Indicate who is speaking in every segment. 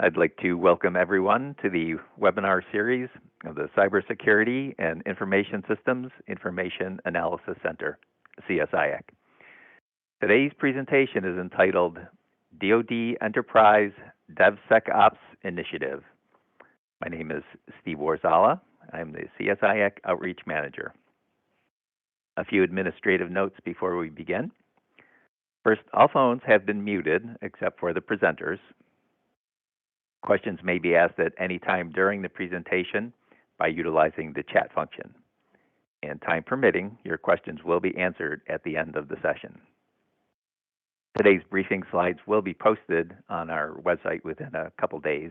Speaker 1: I'd like to welcome everyone to the webinar series of the Cybersecurity and Information Systems Information Analysis Center, CSIAC. Today's presentation is entitled DoD Enterprise DevSecOps Initiative. My name is Steve Warzala. I'm the CSIAC Outreach Manager. A few administrative notes before we begin. First, all phones have been muted except for the presenters. Questions may be asked at any time during the presentation by utilizing the chat function. And time permitting, your questions will be answered at the end of the session. Today's briefing slides will be posted on our website within a couple days.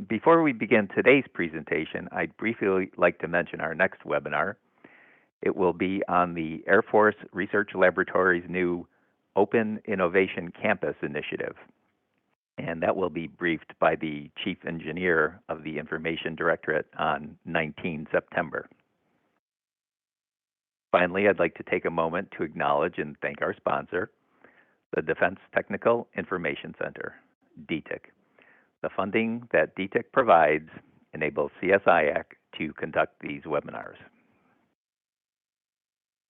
Speaker 1: Before we begin today's presentation, I'd briefly like to mention our next webinar. It will be on the Air Force Research Laboratory's new Open Innovation Campus initiative. And that will be briefed by the Chief Engineer of the Information Directorate on 19 September. Finally, I'd like to take a moment to acknowledge and thank our sponsor, the Defense Technical Information Center, DTIC. The funding that DTIC provides enables CSIAC to conduct these webinars.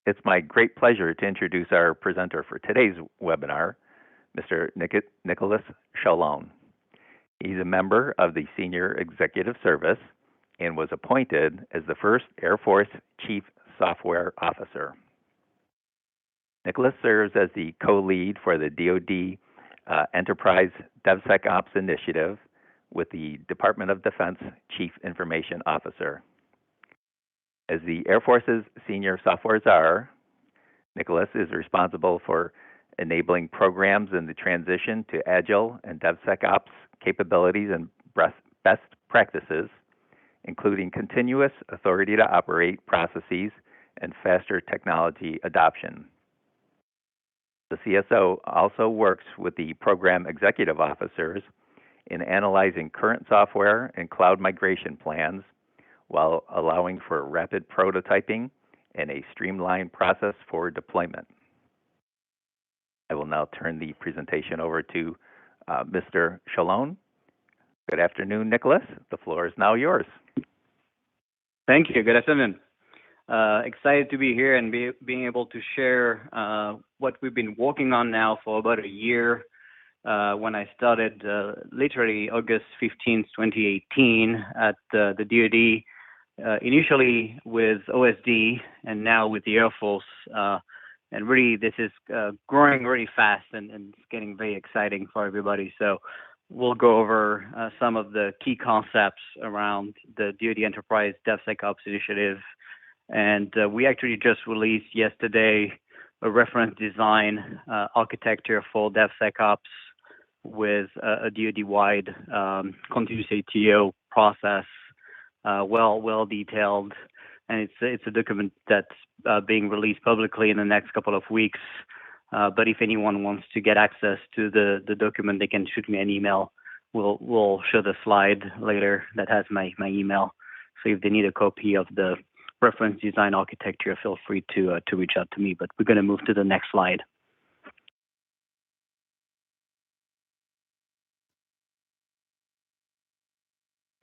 Speaker 1: It's my great pleasure to introduce our presenter for today's webinar, Mr. Nicholas Chalone. He's a member of the Senior Executive Service and was appointed as the first Air Force Chief Software Officer. Nicholas serves as the co-lead for the DoD Enterprise DevSecOps Initiative with the Department of Defense Chief Information Officer. As the Air Force's Senior Software Czar, Nicholas is responsible for enabling programs in the transition to Agile and DevSecOps capabilities and best practices, including continuous authority to operate processes and faster technology adoption. The CSO also works with the program executive officers in analyzing current software and cloud migration plans while allowing for rapid prototyping and a streamlined process for deployment. I will now turn the presentation over to Mr. Chalone. Good afternoon, Nicholas. The floor is now yours.
Speaker 2: Thank you. Good afternoon. Excited to be here and being able to share what we've been working on now for about a year. When I started literally August 15th, 2018 at the DoD, initially with OSD and now with the Air Force. And really, this is growing really fast and it's getting very exciting for everybody. So we'll go over some of the key concepts around the DoD Enterprise DevSecOps Initiative. And we actually just released yesterday a reference design architecture for DevSecOps with a DoD-wide continuous ATO process, well detailed. And it's a document that's being released publicly in the next couple of weeks. But if anyone wants to get access to the document, they can shoot me an email. We'll show the slide later that has my email. So if they need a copy of the reference design architecture, feel free to reach out to me. But we're going to move to the next slide.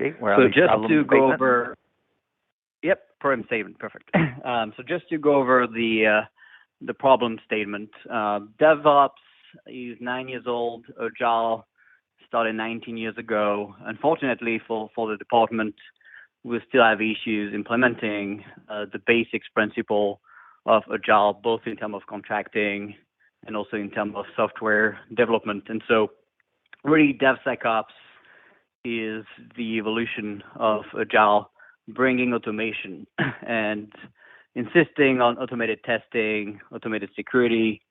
Speaker 1: Okay,
Speaker 2: so just to go over. Yep, problem statement, perfect. So just to go over the problem statement, DevOps is 9 years old. Agile started 19 years ago. Unfortunately for the department, we still have issues implementing the basics principle of Agile, both in terms of contracting and also in terms of software development. And so really DevSecOps is the evolution of Agile, bringing automation and insisting on automated testing, automated security,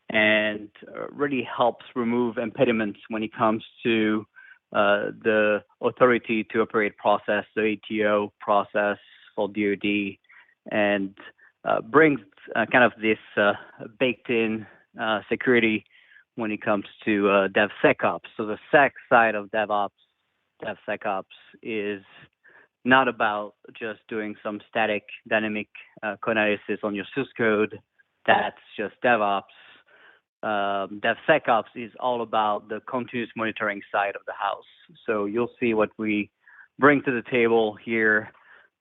Speaker 2: and really helps remove impediments when it comes to the authority to operate process, the ATO process for DoD, and brings kind of this baked-in security when it comes to DevSecOps. So the Sec side of DevSecOps is not about just doing some static dynamic code analysis on your source code. That's just DevOps. DevSecOps is all about the continuous monitoring side of the house. So you'll see what we bring to the table here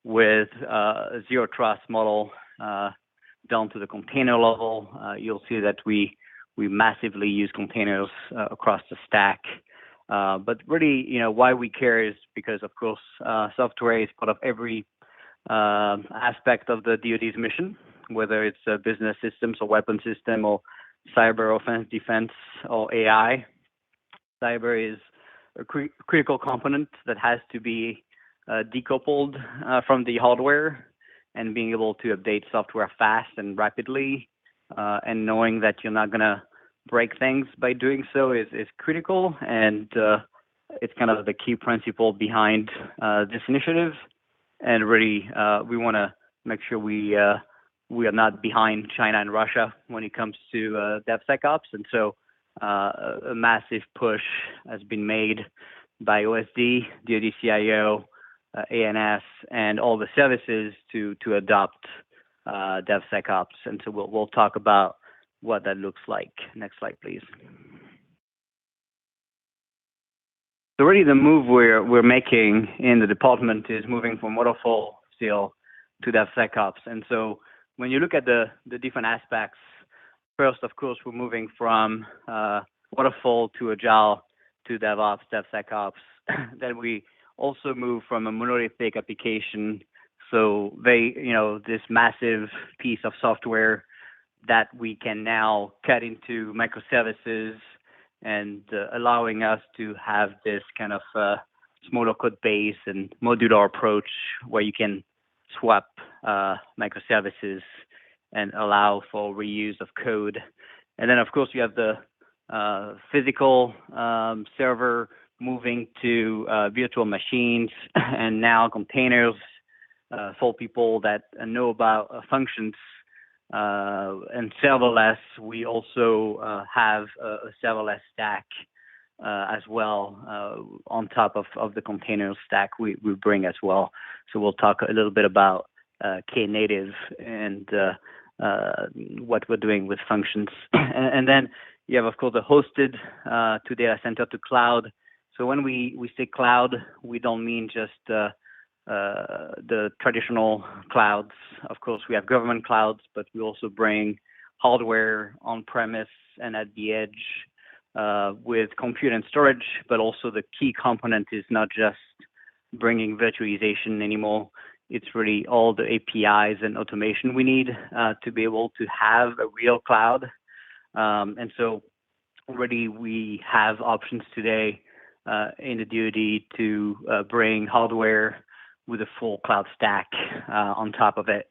Speaker 2: with a zero trust model down to the container level. You'll see that we massively use containers across the stack. But really, why we care is because, of course, software is part of every aspect of the DoD's mission, whether it's business systems or weapon system or cyber offense defense or AI. Cyber is a critical component that has to be decoupled from the hardware, and being able to update software fast and rapidly, and knowing that you're not going to break things by doing so is critical. And it's kind of the key principle behind this initiative. And really, we want to make sure we are not behind China and Russia when it comes to DevSecOps. And so a massive push has been made by OSD, DoD CIO, ANS, and all the services to adopt DevSecOps. And so we'll talk about what that looks like. Next slide, please. So really the move we're making in the department is moving from waterfall still to DevSecOps. And so when you look at the different aspects, first, of course, we're moving from waterfall to agile to DevOps, DevSecOps. Then we also move from a monolithic application. So this massive piece of software that we can now cut into microservices and allowing us to have this kind of smaller code base and modular approach where you can swap microservices and allow for reuse of code. And then, of course, you have the physical server moving to virtual machines and now containers for people that know about functions. And serverless, we also have a serverless stack as well on top of the container stack we bring as well. So we'll talk a little bit about Knative and what we're doing with functions. And then you have, of course, the hosted to data center to cloud. So when we say cloud, we don't mean just the traditional clouds. Of course, we have government clouds, but we also bring hardware on-premise and at the edge with compute and storage, but also the key component is not just bringing virtualization anymore. It's really all the APIs and automation we need to be able to have a real cloud. And so already we have options today in the DoD to bring hardware with a full cloud stack on top of it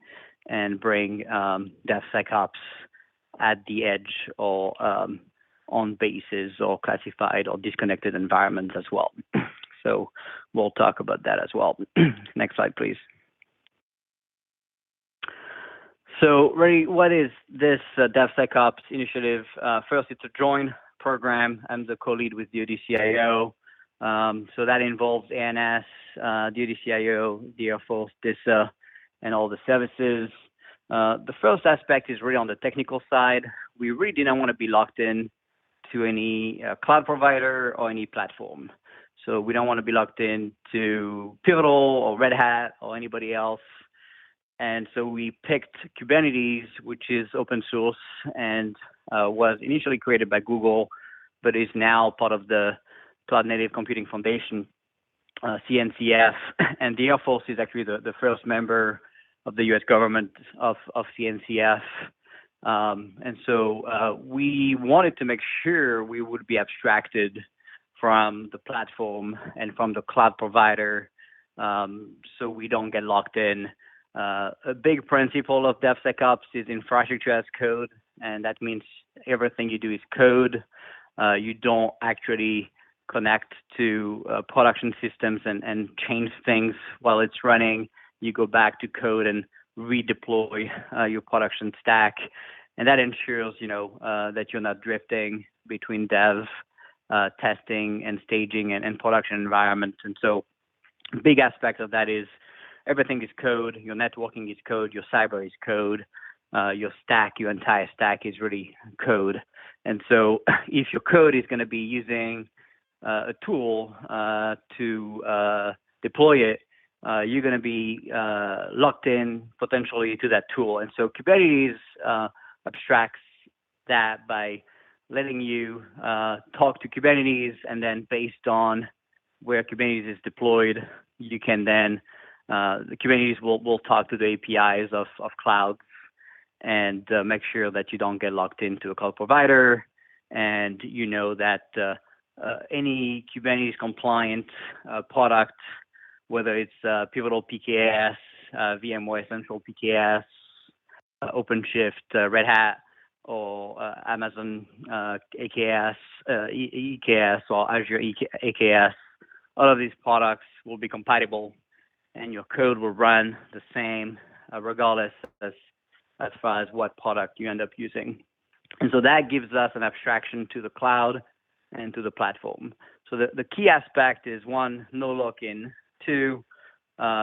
Speaker 2: and bring DevSecOps at the edge or on bases or classified or disconnected environments as well. So we'll talk about that as well. Next slide, please. So really, what is this DevSecOps initiative? First, it's a joint program. I'm the co-lead with DoD CIO. So that involves ANS, DoD CIO, the Air Force, DISA, and all the services. The first aspect is really on the technical side. We really didn't want to be locked in to any cloud provider or any platform. So we don't want to be locked in to Pivotal or Red Hat or anybody else. And so we picked Kubernetes, which is open source and was initially created by Google, but is now part of the Cloud Native Computing Foundation, CNCF. And the Air Force is actually the first member of the U.S. government of CNCF. And so we wanted to make sure we would be abstracted from the platform and from the cloud provider so we don't get locked in. A big principle of DevSecOps is infrastructure as code, and that means everything you do is code. You don't actually connect to production systems and change things while it's running. You go back to code and redeploy your production stack, and that ensures that you're not drifting between dev, testing, and staging and production environments. And so, a big aspect of that is everything is code. Your networking is code. Your cyber is code. Your stack, your entire stack is really code. And so if your code is going to be using a tool to deploy it, you're going to be locked in potentially to that tool. And so Kubernetes abstracts that by letting you talk to Kubernetes, and then based on where Kubernetes is deployed, you can then, the Kubernetes will talk to the APIs of clouds and make sure that you don't get locked into a cloud provider, and you know that any Kubernetes compliant product, whether it's Pivotal PKS, VMware Central PKS, OpenShift, Red Hat, or Amazon AKS, EKS, or Azure AKS, all of these products will be compatible, and your code will run the same regardless as far as what product you end up using. And so that gives us an abstraction to the cloud and to the platform. So the key aspect is, one, no lock-in. Two,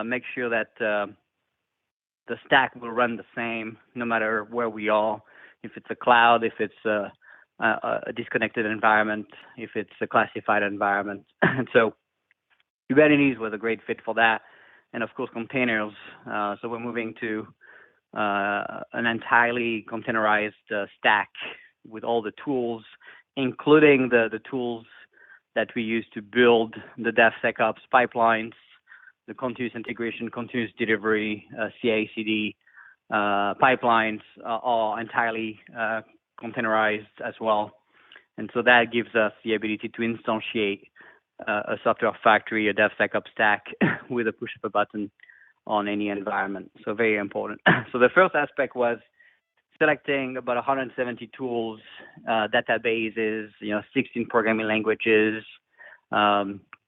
Speaker 2: make sure that the stack will run the same no matter where we are. If it's a cloud, if it's a disconnected environment, if it's a classified environment. And so Kubernetes was a great fit for that. And of course, containers. So we're moving to an entirely containerized stack with all the tools, including the tools that we use to build the DevSecOps pipelines, the continuous integration, continuous delivery, CI/CD pipelines are entirely containerized as well. And so that gives us the ability to instantiate a software factory, a DevSecOps stack with a push of a button on any environment. So very important. So the first aspect was selecting about 170 tools, databases, 16 programming languages,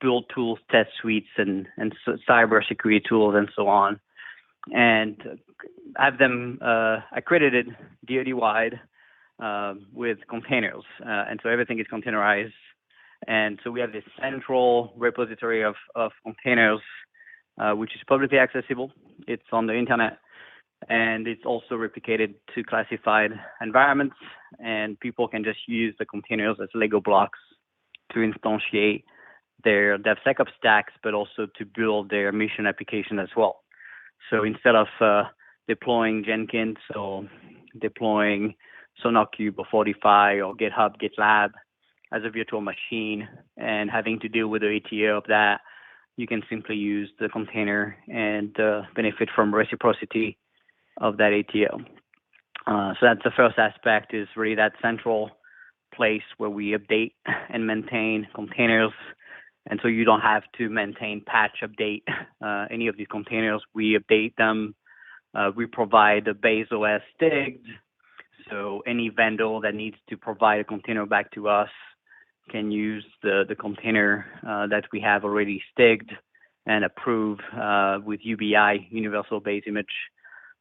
Speaker 2: build tools, test suites, and cybersecurity tools, and so on, and have them accredited DoD-wide with containers. And so everything is containerized. And so we have this central repository of containers, which is publicly accessible. It's on the internet, and it's also replicated to classified environments, and people can just use the containers as Lego blocks to instantiate their DevSecOps stacks, but also to build their mission application as well. So instead of deploying Jenkins or deploying SonarQube or Fortify or GitHub, GitLab as a virtual machine and having to deal with the ATO of that, you can simply use the container and benefit from reciprocity of that ATO. So that's the first aspect, is really that central place where we update and maintain containers. And so you don't have to maintain, patch, update any of these containers. We update them. We provide the base OS STIGD. So any vendor that needs to provide a container back to us can use the container that we have already STIGD and approve with UBI, Universal Base Image,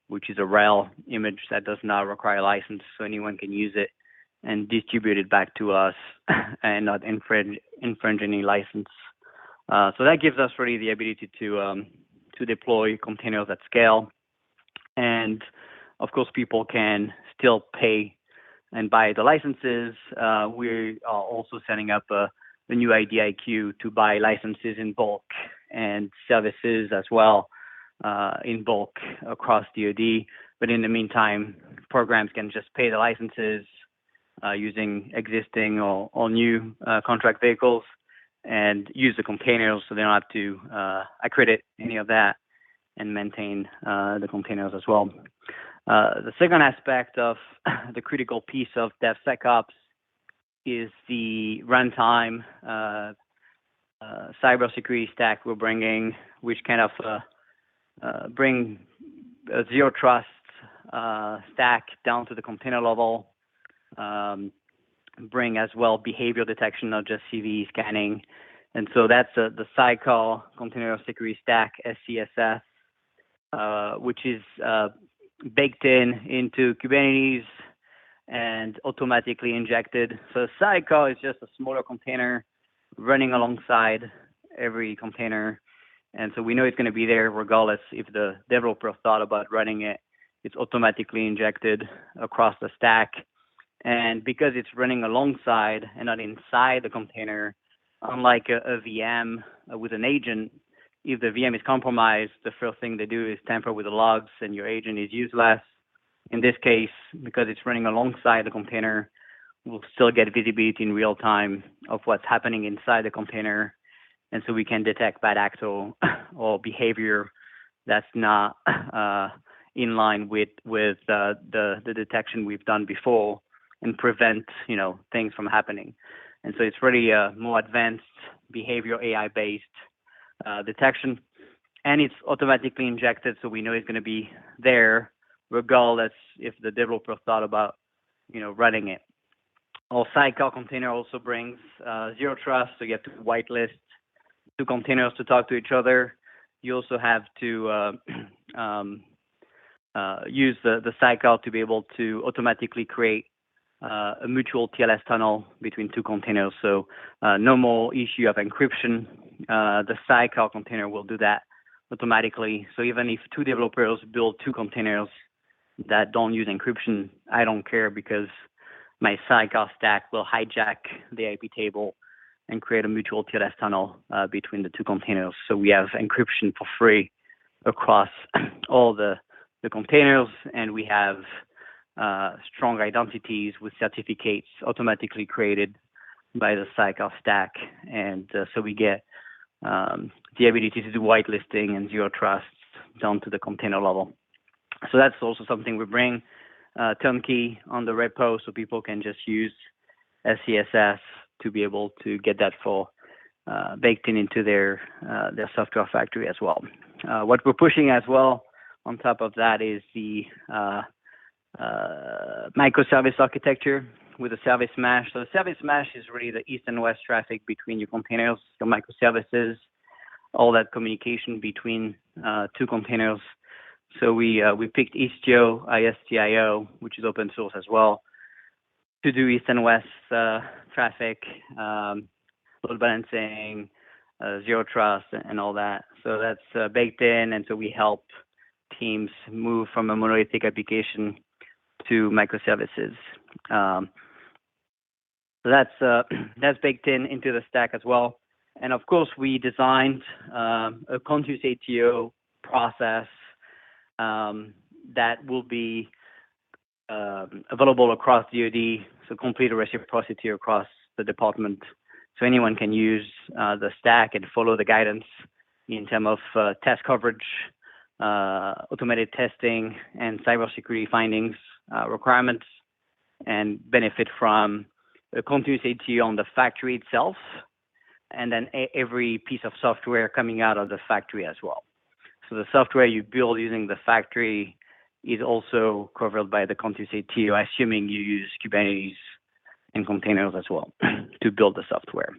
Speaker 2: which is a RHEL image that does not require a license, so anyone can use it and distribute it back to us and not infringe any license. So that gives us really the ability to deploy containers at scale. And of course, people can still pay and buy the licenses. We are also setting up a new IDIQ to buy licenses in bulk and services as well in bulk across DoD. But in the meantime, programs can just pay the licenses using existing or new contract vehicles and use the containers, so they don't have to accredit any of that and maintain the containers as well. The second aspect of the critical piece of DevSecOps is the runtime cybersecurity stack we're bringing, which kind of bring a zero trust stack down to the container level, bring as well behavior detection, not just CVE scanning. And so that's the Sidecar Container Security Stack, SCSS, which is baked into Kubernetes and automatically injected. So Sidecar is just a smaller container running alongside every container. And so we know it's going to be there regardless if the developer thought about running it. It's automatically injected across the stack. And because it's running alongside and not inside the container, unlike a VM with an agent, if the VM is compromised, the first thing they do is tamper with the logs and your agent is useless. In this case, because it's running alongside the container, we'll still get visibility in real time of what's happening inside the container. And so we can detect bad actor or behavior that's not in line with the detection we've done before and prevent, things from happening. And so it's really a more advanced behavior AI-based detection. And it's automatically injected, so we know it's going to be there regardless if the developer thought about, running it. Our sidecar container also brings zero trust, so you have to whitelist two containers to talk to each other. You also have to use the sidecar to be able to automatically create a mutual TLS tunnel between two containers. So no more issue of encryption. The sidecar container will do that automatically. So even if two developers build two containers that don't use encryption, I don't care because my sidecar stack will hijack the IP table and create a mutual TLS tunnel between the two containers. So we have encryption for free across all the containers, and we have strong identities with certificates automatically created by the sidecar stack. And so we get the ability to do whitelisting and zero trust down to the container level. So that's also something we bring turnkey on the repo, so people can just use SCSS to be able to get that for baked into their software factory as well. What we're pushing as well on top of that is the microservice architecture with a service mesh. So the service mesh is really the east and west traffic between your containers, your microservices, all that communication between two containers. So we picked Istio, ISTIO, which is open source as well, to do east and west traffic, load balancing, zero trust, and all that. So that's baked in, and so we help teams move from a monolithic application to microservices. So that's baked into the stack as well. And of course, we designed a continuous ATO process that will be available across DoD, so complete reciprocity across the department. So anyone can use the stack and follow the guidance in terms of test coverage, automated testing, and cybersecurity findings requirements, and benefit from a continuous ATO on the factory itself, and then every piece of software coming out of the factory as well. So the software you build using the factory is also covered by the continuous ATO, assuming you use Kubernetes and containers as well to build the software.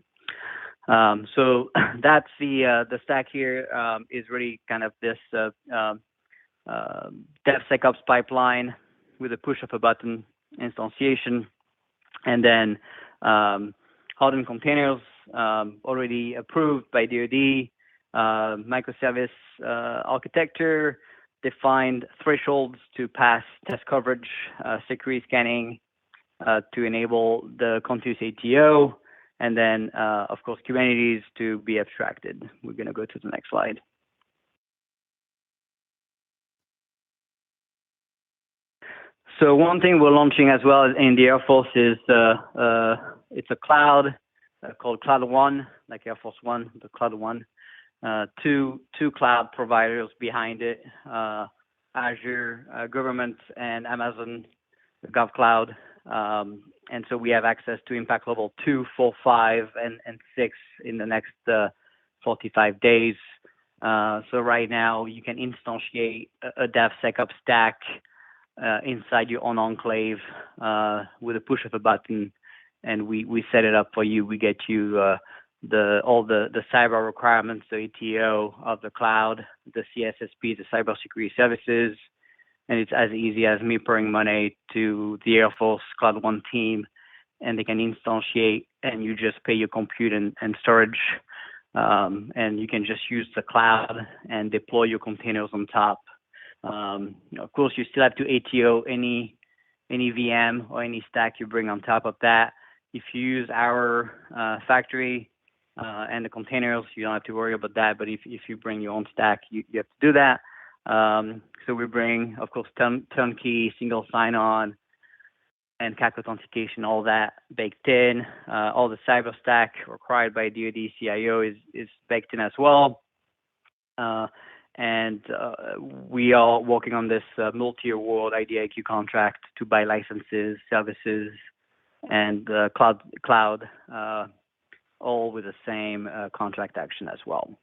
Speaker 2: So that's the stack here is really kind of this DevSecOps pipeline with a push of a button instantiation, and then hardened containers already approved by DoD, microservice architecture, defined thresholds to pass test coverage, security scanning to enable the continuous ATO, and then, of course, Kubernetes to be abstracted. We're going to go to the next slide. So one thing we're launching as well in the Air Force is it's a cloud called Cloud One, like Air Force One, the Cloud One. Two cloud providers behind it, Azure Government and Amazon GovCloud. And so we have access to Impact Level 2, 4, 5, and 6 in the next 45 days. So right now you can instantiate a DevSecOps stack inside your own enclave with a push of a button, and we set it up for you. We get you all the cyber requirements, the ATO of the cloud, the CSSP, the cybersecurity services, and it's as easy as me pouring money to the Air Force Cloud One team, and they can instantiate, and you just pay your compute and storage, and you can just use the cloud and deploy your containers on top. Of course, you still have to ATO any any VM or any stack you bring on top of that. If you use our factory and the containers, you don't have to worry about that. But if you bring your own stack, you have to do that. So we bring, of course, turnkey, single sign-on, and CAC authentication, all that baked in. All the cyber stack required by DoD CIO is baked in as well. And we are working on this multi-award IDIQ contract to buy licenses, services, and cloud, all with the same contract action as well.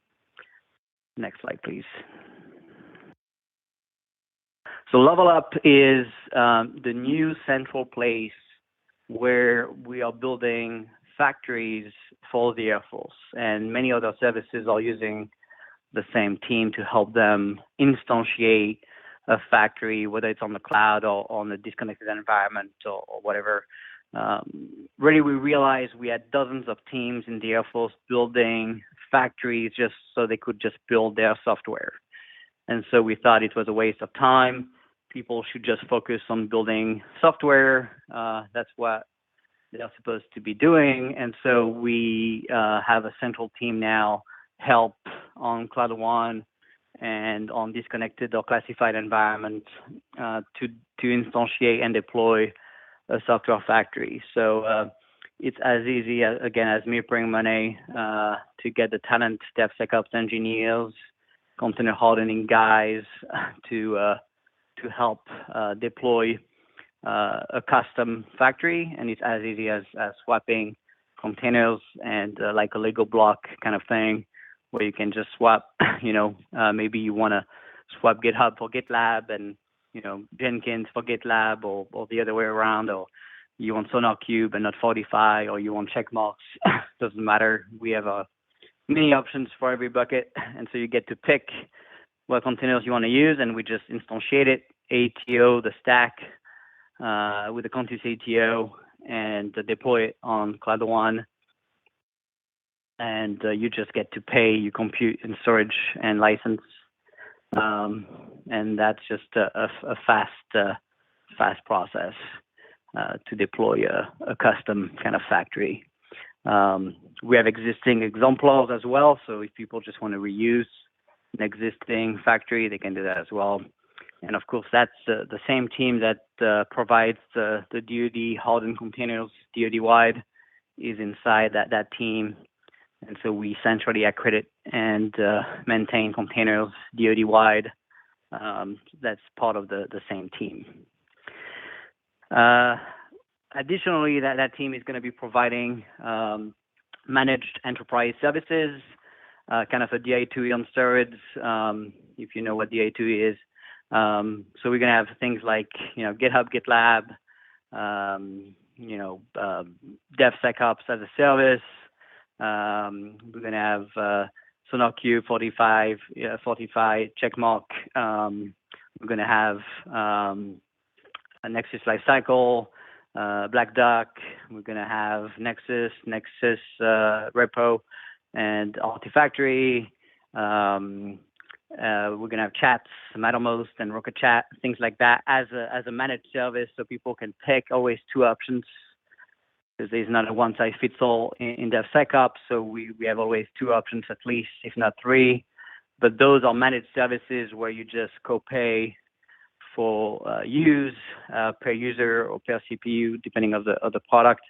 Speaker 2: Next slide, please. So Level Up is the new central place where we are building factories for the Air Force, and many other services are using the same team to help them instantiate a factory, whether it's on the cloud or on a disconnected environment or whatever. Really, we realized we had dozens of teams in the Air Force building factories just so they could just build their software. And so we thought it was a waste of time. People should just focus on building software. That's what they're supposed to be doing. And so we have a central team now help on Cloud One and on disconnected or classified environment to instantiate and deploy a software factory. So it's as easy as, again, as me bringing money to get the talent, DevSecOps engineers, container hardening guys to help deploy a custom factory, and it's as easy as swapping containers and like a Lego block kind of thing, where you can just swap. Maybe you want to swap GitHub for GitLab, and Jenkins for GitLab, or the other way around, or you want SonarQube and not Fortify, or you want checkmarks. Doesn't matter. We have many options for every bucket, and so you get to pick what containers you want to use, and we just instantiate it, ATO, the stack, with the Contus ATO, and deploy it on Cloud One. And you just get to pay your compute and storage and license. And that's just a fast process to deploy a custom kind of factory. We have existing exemplars as well, so if people just want to reuse an existing factory, they can do that as well. And of course, that's the same team that provides the DoD hardened containers DoD-wide is inside that team. And so we centrally accredit and maintain containers DoD-wide. That's part of the same team. Additionally, that team is going to be providing managed enterprise services, kind of a DI2 on steroids, if you know what DI2 is. So we're going to have things like, GitHub, GitLab, DevSecOps as a service. We're going to have SonarQube, Fortify, Checkmark. We're going to have a Nexus Lifecycle, Black Duck. We're going to have Nexus Repo, and Artifactory. We're going to have chats, Mattermost and Rocket Chat, things like that as a managed service, so people can pick always two options, because there's not a one-size-fits-all in DevSecOps. So we have always two options at least, if not three. But those are managed services where you just co-pay for use per user or per CPU, depending on the product.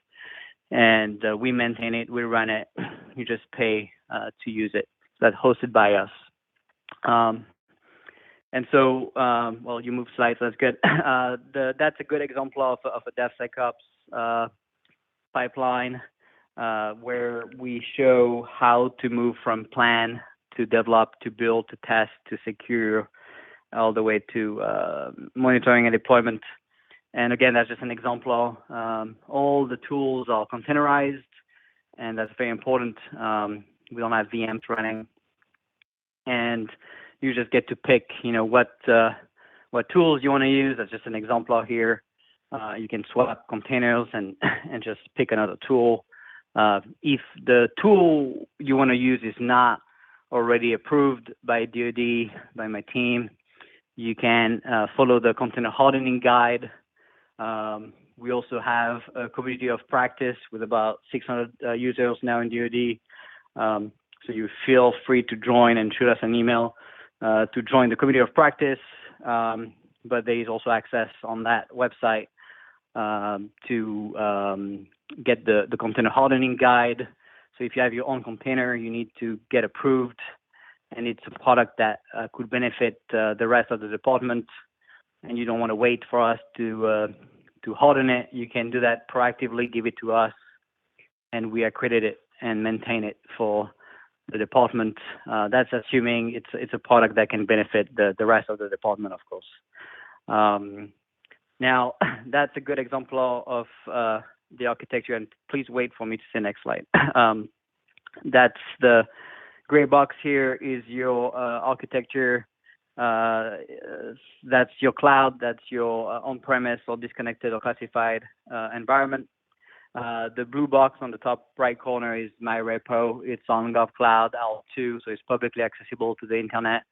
Speaker 2: And we maintain it, we run it. You just pay to use it. That's hosted by us. And so, you move slides, that's good. That's a good example of a DevSecOps pipeline where we show how to move from plan to develop, to build, to test, to secure, all the way to monitoring and deployment. And again, that's just an example. All the tools are containerized, and that's very important. We don't have VMs running. And you just get to pick, what tools you want to use. That's just an example here. You can swap containers and just pick another tool. If the tool you want to use is not already approved by DoD, by my team, you can follow the container hardening guide We also have a community of practice with about 600 users now in DoD. So you feel free to join and shoot us an email to join the community of practice. But there is also access on that website to get the container hardening guide. So if you have your own container, you need to get approved, and it's a product that could benefit the rest of the department, and you don't want to wait for us to harden it. You can do that proactively, give it to us, and we accredit it and maintain it for the department. That's assuming it's a product that can benefit the rest of the department, of course. Now, that's a good example of the architecture, and please wait for me to say next slide. That's the gray box here is your architecture. That's your cloud, that's your on-premise or disconnected or classified environment. The blue box on the top right corner is my repo. It's on GovCloud L2, so it's publicly accessible to the internet,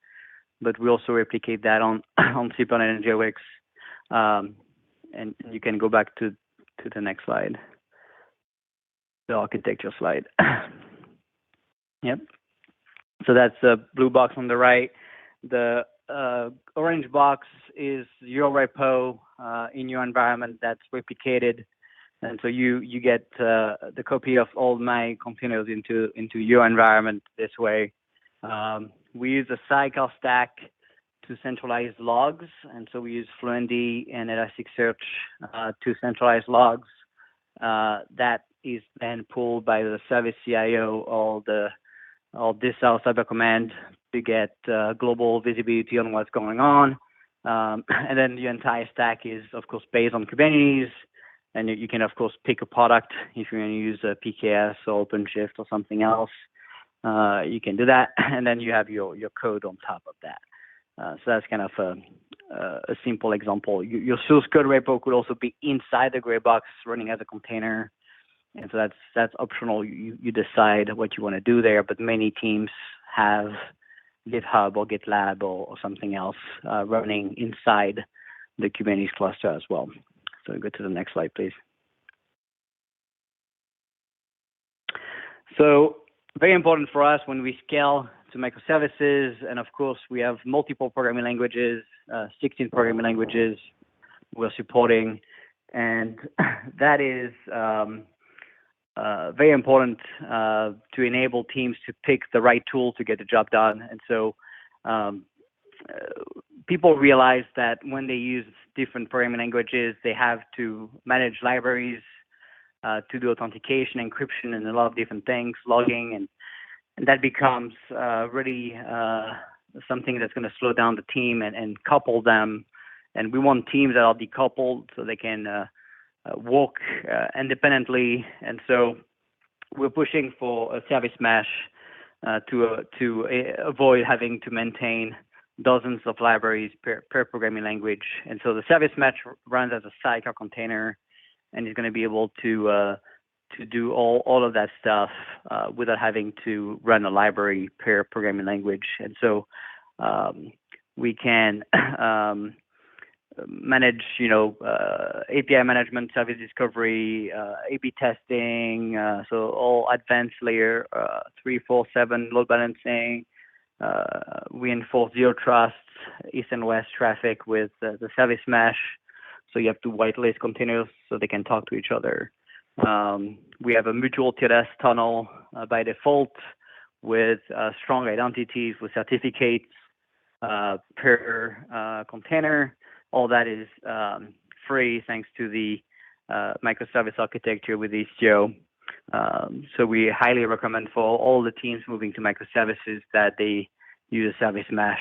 Speaker 2: but we also replicate that on SIP-LINE and JWIX. And you can go back to the next slide, the architecture slide. Yep. So that's the blue box on the right. The orange box is your repo in your environment that's replicated, and so you get the copy of all my containers into your environment this way. We use a Sidecar Stack to centralize logs, and so we use Fluentd and Elasticsearch to centralize logs. That is then pulled by the service CIO or this Cyber Command to get global visibility on what's going on. And then the entire stack is, of course, based on Kubernetes. And you can, of course, pick a product if you're going to use a PKS or OpenShift or something else. You can do that. And then you have your code on top of that. So that's kind of a simple example. Your source code repo could also be inside the gray box running as a container. And so that's optional. You decide what you want to do there, but many teams have GitHub or GitLab or something else running inside the Kubernetes cluster as well. So go to the next slide, please. So very important for us when we scale to microservices, and of course we have multiple programming languages, 16 programming languages we're supporting, and that is very important to enable teams to pick the right tool to get the job done. And so people realize that when they use different programming languages, they have to manage libraries to do authentication, encryption, and a lot of different things, logging, and that becomes really something that's going to slow down the team and couple them. And we want teams that are decoupled so they can work independently. And so we're pushing for a service mesh to avoid having to maintain dozens of libraries per programming language. And so the service mesh runs as a sidecar container and is going to be able to do all of that stuff without having to run a library per programming language. And so we can manage, API management, service discovery, A/B testing, so all advanced layer 3, 4, 7 load balancing. We enforce zero trust, east and west traffic with the service mesh. So you have to whitelist containers so they can talk to each other. We have a mutual TLS tunnel by default with strong identities with certificates per container. All that is free thanks to the microservice architecture with Istio. So we highly recommend for all the teams moving to microservices that they use a service mesh.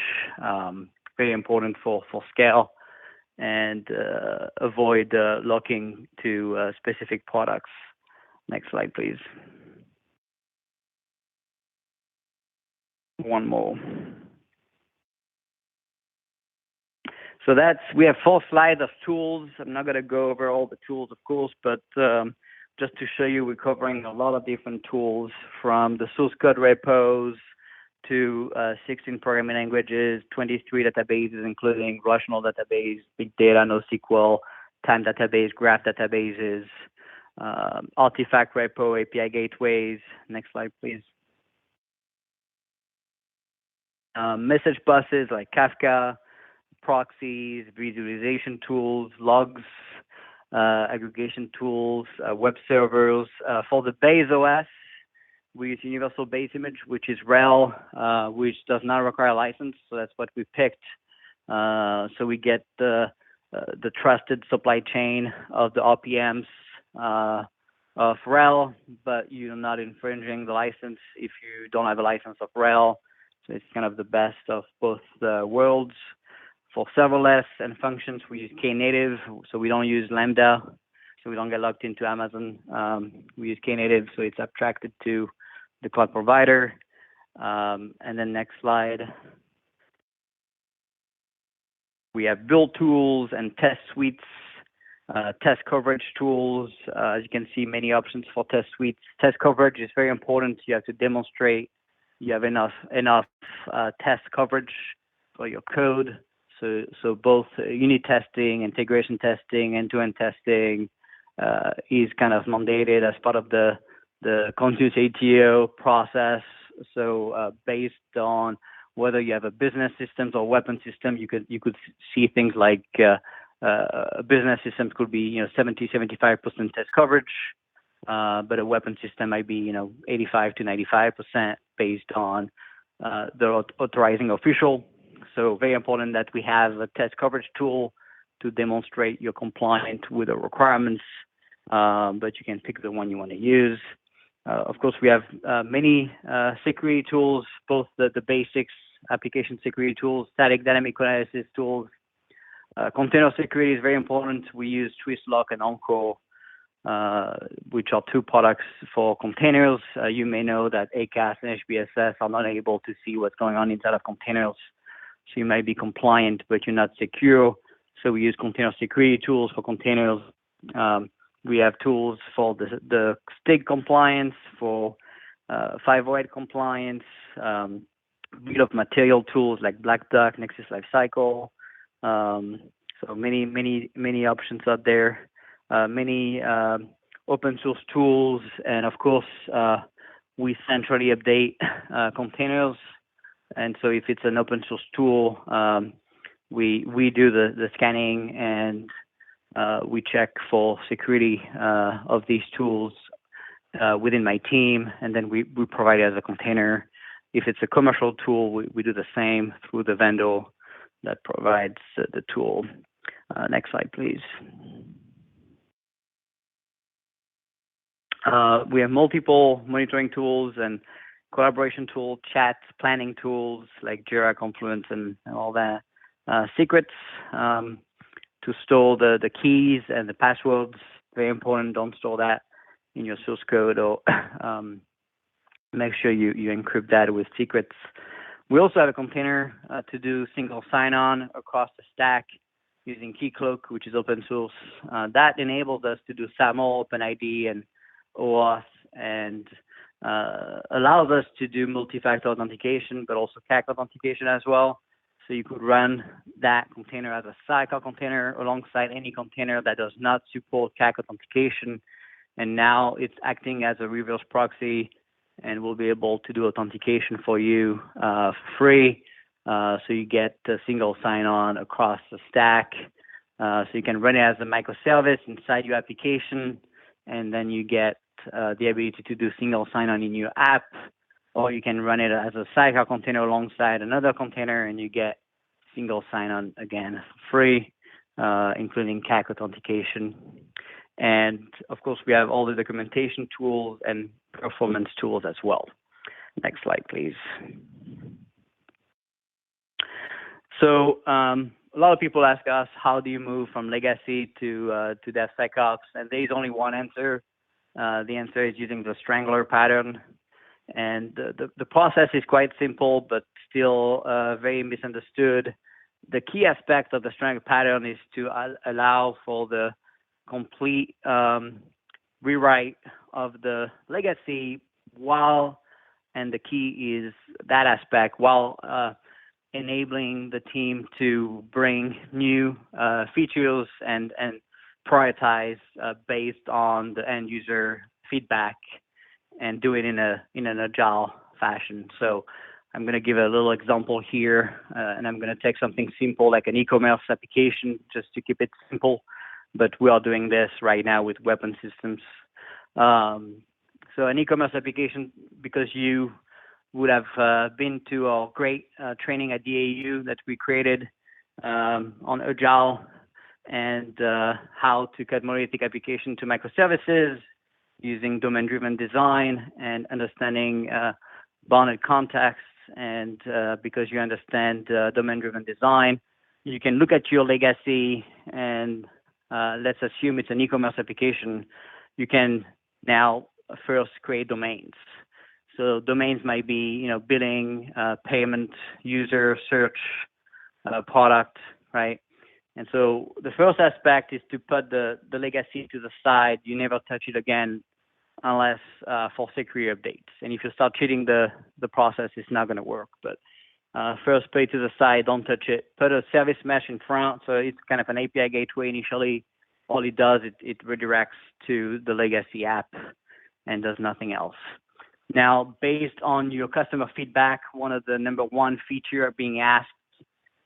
Speaker 2: Very important for scale and avoid locking to specific products. Next slide, please. One more. So we have 4 slides of tools. I'm not going to go over all the tools, of course, but just to show you, we're covering a lot of different tools from the source code repos to 16 programming languages, 23 databases, including relational database, big data, NoSQL, time database, graph databases, artifact repo, API gateways. Next slide, please. Message buses like Kafka, proxies, visualization tools, logs, aggregation tools, web servers. For the base OS, we use Universal Base Image, which is RHEL, which does not require a license, so that's what we picked. So we get the trusted supply chain of the RPMs of RHEL, but you're not infringing the license if you don't have a license of RHEL. So it's kind of the best of both worlds. For serverless and functions, we use Knative, so we don't use Lambda, so we don't get locked into Amazon. We use Knative, so it's abstracted to the cloud provider. And then next slide. We have build tools and test suites, test coverage tools. As you can see, many options for test suites. Test coverage is very important. You have to demonstrate you have enough test coverage for your code. So both unit testing, integration testing, end-to-end testing is kind of mandated as part of the continuous ATO process. So based on whether you have a business systems or weapon system, you could see things like a business system could be 70-75% test coverage, but a weapon system might be 85 to 95% based on the authorizing official. So very important that we have a test coverage tool to demonstrate you're compliant with the requirements, but you can pick the one you want to use. Of course, we have many security tools, both the basics, application security tools, static dynamic analysis tools. Container security is very important. We use Twistlock and Encore, which are two products for containers. You may know that ACAS and HBSS are not able to see what's going on inside of containers. So you might be compliant, but you're not secure. So we use container security tools for containers. We have tools for the STIG compliance, for 508 compliance, bill of material tools like Black Duck, Nexus Lifecycle. So many options out there. Many open source tools, and of course, we centrally update containers. And so if it's an open source tool, we do the scanning and we check for security of these tools within my team, and then we provide it as a container. If it's a commercial tool, we do the same through the vendor that provides the tool. Next slide, please. We have multiple monitoring tools and collaboration tools, chat planning tools like Jira, Confluence, and all that. Secrets to store the keys and the passwords. Very important. Don't store that in your source code, or make sure you encrypt that with secrets. We also have a container to do single sign-on across the stack using Keycloak, which is open source. That enables us to do SAML, OpenID, and OAuth, and allows us to do multi-factor authentication, but also CAC authentication as well. So you could run that container as a sidecar container alongside any container that does not support CAC authentication. And now it's acting as a reverse proxy and will be able to do authentication for you for free. So you get a single sign-on across the stack. So you can run it as a microservice inside your application, and then you get the ability to do single sign-on in your app, or you can run it as a sidecar container alongside another container, and you get single sign-on again for free, including CAC authentication. And of course, we have all the documentation tools and performance tools as well. Next slide, please. So a lot of people ask us, how do you move from legacy to DevSecOps? And there is only one answer. The answer is using the Strangler pattern. And the process is quite simple, but still very misunderstood. The key aspect of the Strangler pattern is to allow for the complete rewrite of the legacy and the key is that aspect, while enabling the team to bring new features and prioritize based on the end user feedback and do it in an agile fashion. So I'm going to give a little example here, and I'm going to take something simple like an e-commerce application just to keep it simple. But we are doing this right now with weapon systems. So an e-commerce application, because you would have been to our great training at DAU that we created on Agile and how to cut monolithic application to microservices using domain-driven design and understanding bounded context. And because you understand domain-driven design, you can look at your legacy and let's assume it's an e-commerce application. You can now first create domains. So domains might be, billing, payment, user, search, product, right? And so the first aspect is to put the legacy to the side. You never touch it again unless for security updates. And if you start cheating the process, it's not going to work. But first put it to the side, don't touch it. Put a service mesh in front. So it's kind of an API gateway initially. All it does, it redirects to the legacy app and does nothing else. Now, based on your customer feedback, one of the number one feature being asked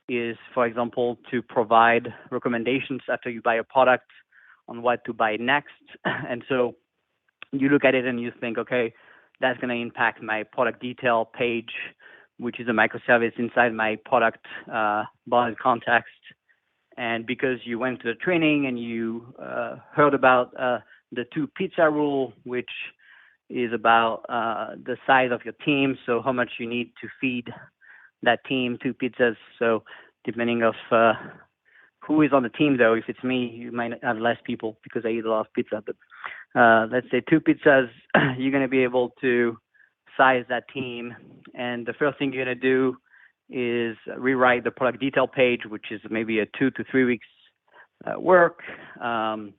Speaker 2: is, for example, to provide recommendations after you buy a product on what to buy next. And so you look at it and you think, okay, that's going to impact my product detail page, which is a microservice inside my product bounded context. And because you went to the training and you heard about the 2 pizza rule, which is about the size of your team, so how much you need to feed that team 2 pizzas. So depending of who is on the team, though, if it's me, you might have less people because I eat a lot of pizza. But let's say 2 pizzas, you're going to be able to size that team. And the first thing you're going to do is rewrite the product detail page, which is maybe a 2 to 3 weeks work. So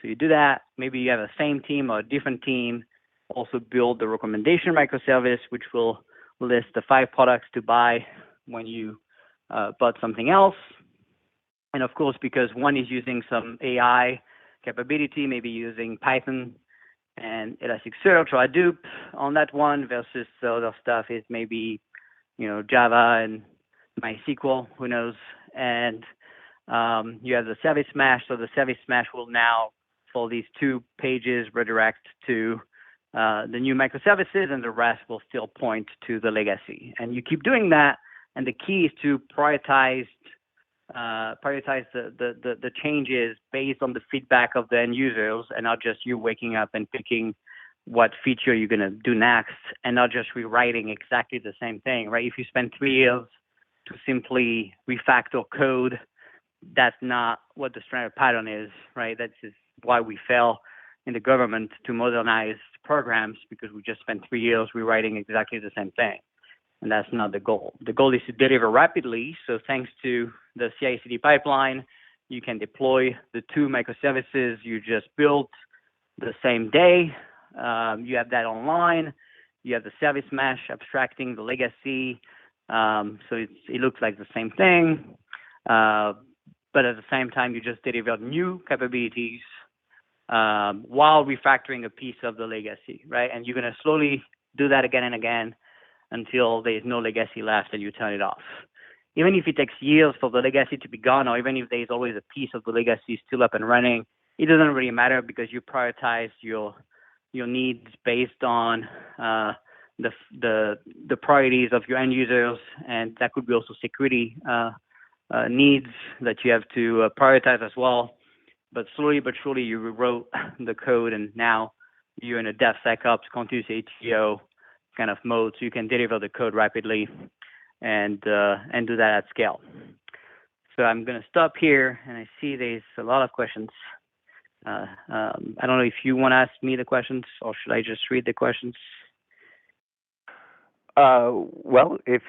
Speaker 2: you do that. Maybe you have a same team or a different team. Also build the recommendation microservice, which will list the 5 products to buy when you bought something else. And of course, because one is using some AI capability, maybe using Python and Elasticsearch or Hadoop on that one versus the other stuff is maybe, Java and MySQL, who knows. And you have the service mesh. So the service mesh will now, for these 2 pages, redirect to the new microservices, and the rest will still point to the legacy. And you keep doing that. And the key is to prioritize the changes based on the feedback of the end users, and not just you waking up and picking what feature you're going to do next, and not just rewriting exactly the same thing, right? If you spend 3 years to simply refactor code, that's not what the standard pattern is, right? That's just why we fail in the government to modernize programs, because we just spent 3 years rewriting exactly the same thing. And that's not the goal. The goal is to deliver rapidly. So thanks to the CI/CD pipeline, you can deploy the 2 microservices you just built the same day. You have that online. You have the service mesh abstracting the legacy. So it looks like the same thing. But at the same time, you just delivered new capabilities while refactoring a piece of the legacy, right? And you're going to slowly do that again and again until there's no legacy left and you turn it off. Even if it takes years for the legacy to be gone, or even if there's always a piece of the legacy still up and running, it doesn't really matter because you prioritize your needs based on the priorities of your end users, and that could be also security needs that you have to prioritize as well. But slowly but surely, you rewrote the code, and now you're in a DevSecOps, continuous ATO kind of mode, so you can deliver the code rapidly and do that at scale. So I'm going to stop here, and I see there's a lot of questions. I don't know if you want to ask me the questions, or should I just read the questions?
Speaker 1: Well, if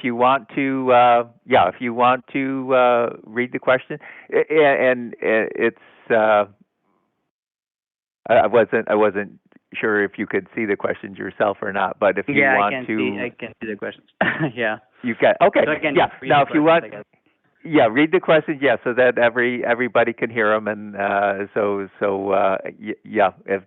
Speaker 1: you want to, if you want to read the question, and it's I wasn't sure if you could see the questions yourself or not, but if you want to,
Speaker 2: I can see the questions. Yeah,
Speaker 1: you can. Okay,
Speaker 2: so I can
Speaker 1: yeah. Now, if you want, Yeah, read the questions, yeah, so that everybody can hear them, and yeah, if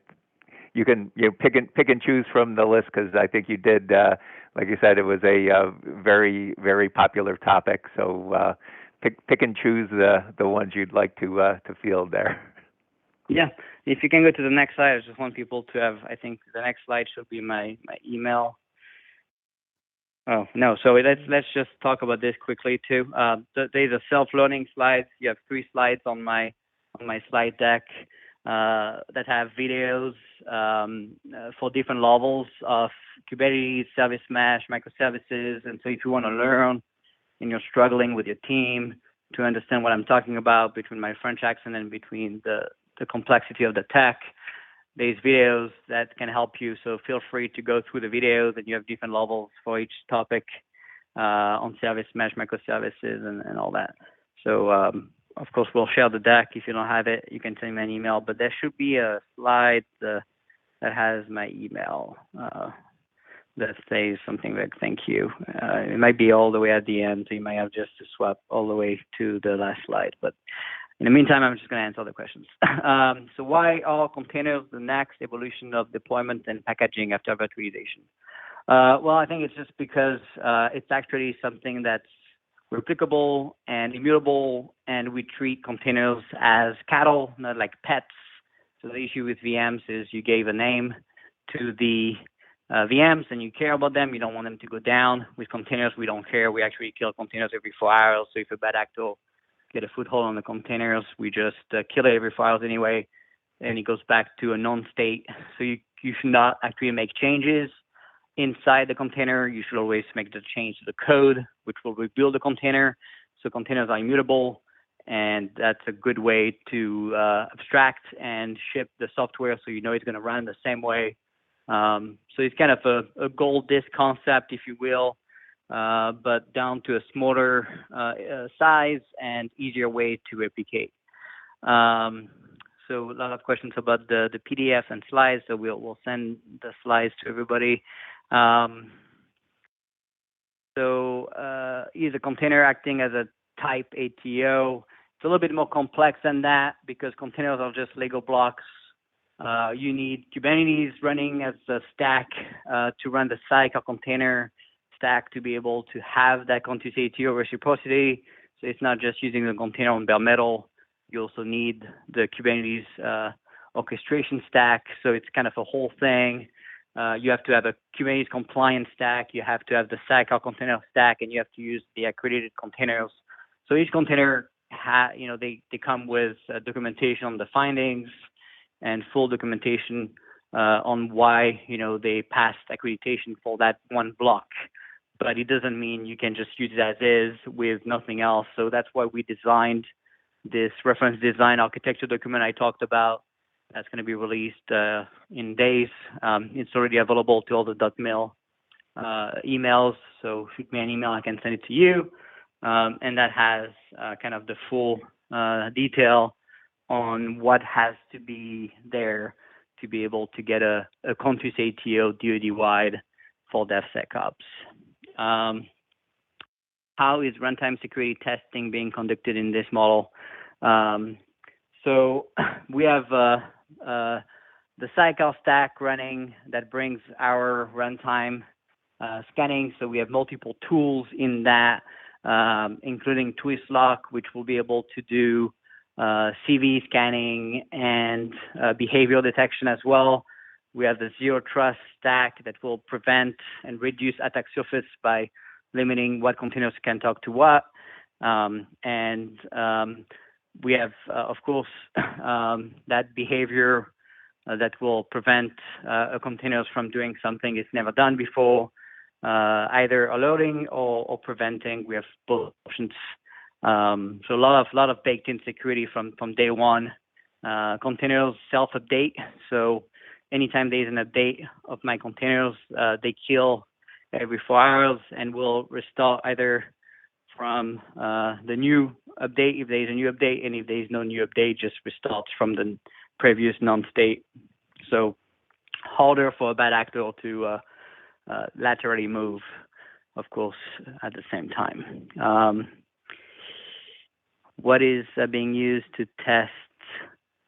Speaker 1: you can pick and choose from the list, because I think you did, like you said, it was a very very popular topic. So pick and choose the ones you'd like to field there.
Speaker 2: Yeah, if you can go to the next slide, I just want people to have. I think the next slide should be my email. Oh no, so let's just talk about this quickly too. There's a self-learning slides. You have 3 slides on my slide deck that have videos for different levels of Kubernetes, Service Mesh, microservices. And so if you want to learn and you're struggling with your team to understand what I'm talking about between my French accent and between the complexity of the tech, there's videos that can help you. So feel free to go through the videos, and you have different levels for each topic on Service Mesh, microservices, and all that. So of course, we'll share the deck. If you don't have it, you can send me an email. But there should be a slide that has my email that says something like "thank you." It might be all the way at the end, so you might have just to swap all the way to the last slide. But in the meantime, I'm just going to answer the questions. So why are containers the next evolution of deployment and packaging after virtualization? Well, I think it's just because it's actually something that's replicable and immutable, and we treat containers as cattle, not like pets. So the issue with VMs is you gave a name to the VMs and you care about them. You don't want them to go down. With containers, we don't care. We actually kill containers every 4 hours. So if a bad actor get a foothold on the containers, we just kill it every 4 hours anyway, and it goes back to a non-state. So you should not actually make changes inside the container. You should always make the change to the code, which will rebuild the container. So containers are immutable, and that's a good way to abstract and ship the software so you know it's going to run the same way. So it's kind of a gold disk concept, if you will, but down to a smaller size and easier way to replicate. So a lot of questions about the PDF and slides, so we'll send the slides to everybody. Is a container acting as a type ATO? It's a little bit more complex than that, because containers are just Lego blocks. You need Kubernetes running as a stack to run the sidecar container stack to be able to have that continuous ATO reciprocity. So it's not just using the container on bare metal. You also need the Kubernetes orchestration stack. So it's kind of a whole thing. You have to have a Kubernetes compliant stack. You have to have the sidecar container stack, and you have to use the accredited containers. So each container, they come with documentation on the findings and full documentation on why they passed accreditation for that one block. But it doesn't mean you can just use it as is with nothing else. So that's why we designed this reference design architecture document I talked about. That's going to be released in days. It's already available to all the .mil emails. So shoot me an email, I can send it to you. And that has kind of the full detail on what has to be there to be able to get a continuous ATO DoD-wide for DevSecOps. How is runtime security testing being conducted in this model? So we have the sidecar stack running that brings our runtime scanning. So we have multiple tools in that, including Twistlock, which will be able to do CV scanning and behavioral detection as well. We have the Zero Trust stack that will prevent and reduce attack surface by limiting what containers can talk to what. We have, of course, that behavior that will prevent containers from doing something it's never done before, either alerting or preventing. We have both options. So a lot of baked-in security from day one. Containers self-update. So anytime there's an update of my containers, they kill every 4 hours and will restart either from the new update if there's a new update, and if there's no new update, just restarts from the previous non-state. So harder for a bad actor to laterally move, of course, at the same time. what is being used to test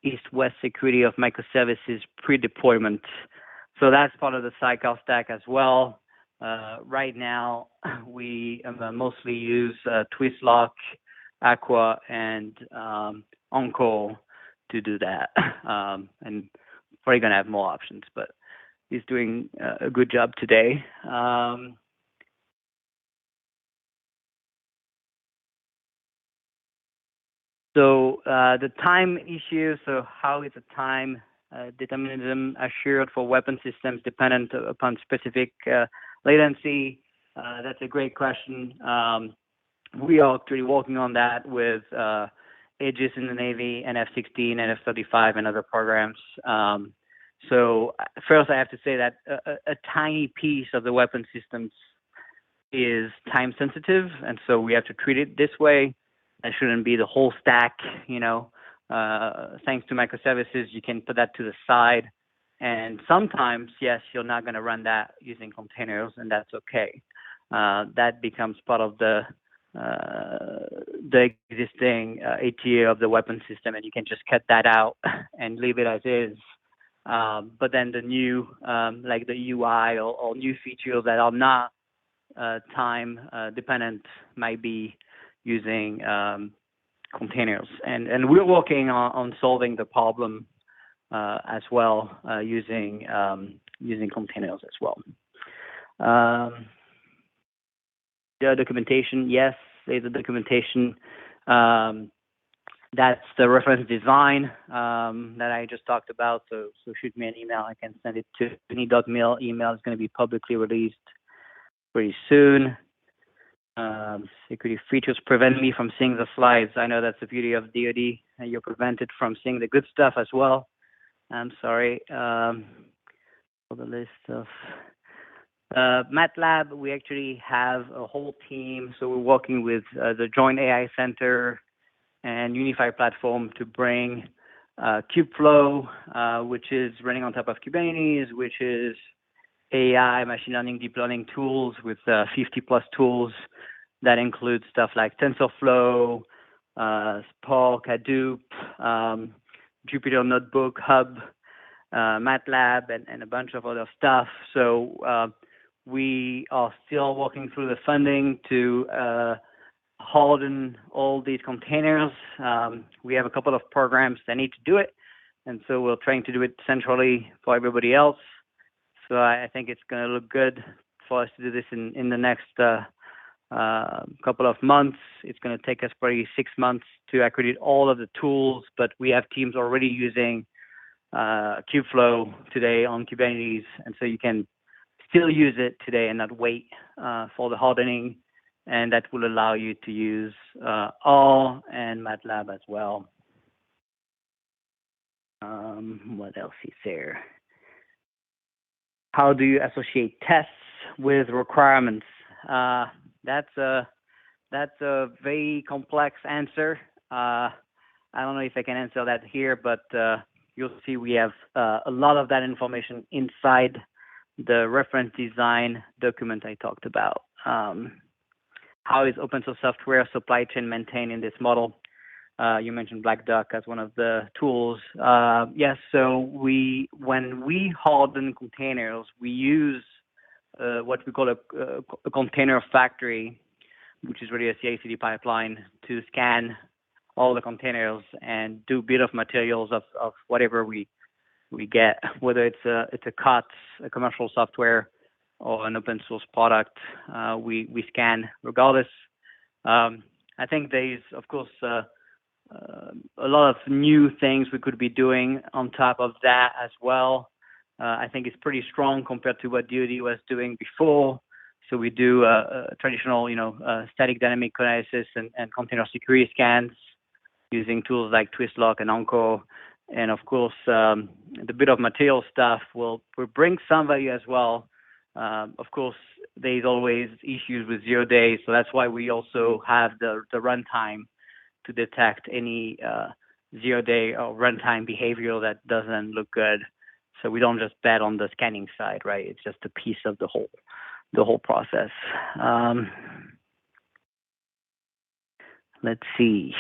Speaker 2: east-west security of microservices pre-deployment. So that's part of the Sidecar stack as well. Right now, we mostly use Twistlock, Aqua, and Encore to do that. And probably going to have more options, but he's doing a good job today. So the time issue, so how is the time determinism assured for weapon systems dependent upon specific latency? That's a great question. We are actually working on that with Aegis in the Navy, and F-16 and F-35 and other programs. So first I have to say that a tiny piece of the weapon systems is time sensitive, and so we have to treat it this way. That shouldn't be the whole stack, Thanks to microservices, you can put that to the side. And sometimes, yes, you're not going to run that using containers, and that's okay. That becomes part of the existing ATA of the weapon system, and you can just cut that out and leave it as is. But then the new, like the UI or new features that are not time dependent might be using containers, and we're working on solving the problem as well using containers as well. The documentation, yes, there's a documentation. That's the reference design that I just talked about. So shoot me an email. I can send it to any.mil. Email is going to be publicly released pretty soon. Security features prevent me from seeing the slides. I know that's the beauty of DoD, and you're prevented from seeing the good stuff as well. I'm sorry. For the list of MATLAB, we actually have a whole team. So we're working with the Joint AI Center and Unified Platform to bring Kubeflow, which is running on top of Kubernetes, which is AI, machine learning, deep learning tools with 50 plus tools that include stuff like TensorFlow, Spark, Hadoop, Jupyter Notebook, Hub, MATLAB, and a bunch of other stuff. So we are still working through the funding to harden all these containers. We have a couple of programs that need to do it, and so we're trying to do it centrally for everybody else. So I think it's going to look good for us to do this in the next couple of months. It's going to take us probably 6 months to accredit all of the tools, but we have teams already using Kubeflow today on Kubernetes, and so you can still use it today and not wait for the hardening, and that will allow you to use R and MATLAB as well. What else is there? How do you associate tests with requirements? That's a very complex answer. I don't know if I can answer that here, but you'll see we have a lot of that information inside the reference design document I talked about. How is open source software supply chain maintained in this model? You mentioned Black Duck as one of the tools. Yes, so when we harden containers, we use what we call a container factory, which is really a CI/CD pipeline to scan all the containers and do bill of materials of whatever we get, whether it's a COTS, a commercial software, or an open source product. We scan regardless. I think there's, of course, a lot of new things we could be doing on top of that as well. I think it's pretty strong compared to what DoD was doing before. So we do traditional, static dynamic analysis and container security scans using tools like Twistlock and Encore. And of course, the bit of material stuff will bring some value as well. Of course, there's always issues with 0 days, so that's why we also have the runtime to detect any 0 day or runtime behavior that doesn't look good. So we don't just bet on the scanning side, right? It's just a piece of the whole process.
Speaker 3: Let's see.